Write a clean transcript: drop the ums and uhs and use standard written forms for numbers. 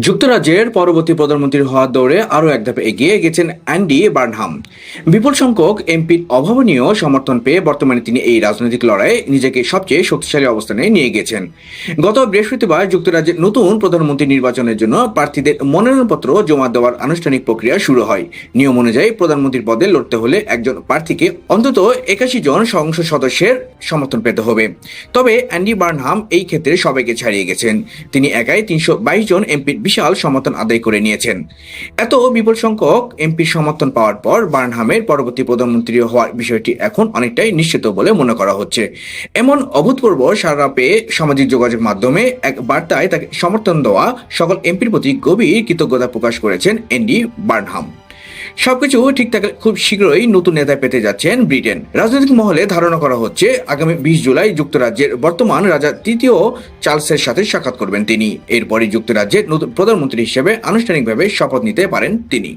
যুক্তরাজ্যের পরবর্তী প্রধানমন্ত্রী হওয়ার দৌড়ে আরও এক ধাপ এগিয়ে গেছেন অ্যান্ডি বার্নহাম। বিপুল সংখ্যক এমপির অভাবনীয় সমর্থন পেয়ে বর্তমানে তিনি এই রাজনৈতিক লড়াইয়ে নিজেকে সবচেয়ে শক্তিশালী অবস্থানে নিয়ে গেছেন। গত বৃহস্পতিবার যুক্তরাজ্যের নতুন প্রধানমন্ত্রী নির্বাচনের জন্য প্রার্থীদের মনোনয়নপত্র জমা দেওয়ার আনুষ্ঠানিক প্রক্রিয়া শুরু হয়। নিয়ম অনুযায়ী প্রধানমন্ত্রীর পদে লড়তে হলে একজন প্রার্থীকে অন্তত 81 জন সংসদ সদস্যের সমর্থন পেতে হবে। তবে অ্যান্ডি বার্নহাম এই ক্ষেত্রে সবাইকে ছাড়িয়ে গেছেন। তিনি একাই 322 জন এমপির বিশাল সমর্থন আদায় করে নিয়েছেন। এত বিপুল সংখ্যক এমপির সমর্থন পাওয়ার পর বার্নহামের পরবর্তী প্রধানমন্ত্রী হওয়ার বিষয়টি এখন অনেকটাই নিশ্চিত বলে মনে করা হচ্ছে। এমন অভূতপূর্ব সাড়া পেয়ে সামাজিক যোগাযোগ মাধ্যমে এক বার্তায় তাকে সমর্থন দেওয়া সকল এমপির প্রতি গভীর কৃতজ্ঞতা প্রকাশ করেছেন অ্যান্ডি বার্নহাম। সবকিছু ঠিক থাকলে খুব শীঘ্রই নতুন নেতা পেতে যাচ্ছেন ব্রিটেন। রাজনৈতিক মহলে ধারণা করা হচ্ছে আগামী 20 জুলাই যুক্তরাজ্যের বর্তমান রাজা তৃতীয় চার্লসের সাথে সাক্ষাৎ করবেন তিনি। এরপরই যুক্তরাজ্যের নতুন প্রধানমন্ত্রী হিসেবে আনুষ্ঠানিকভাবে শপথ নিতে পারেন তিনি।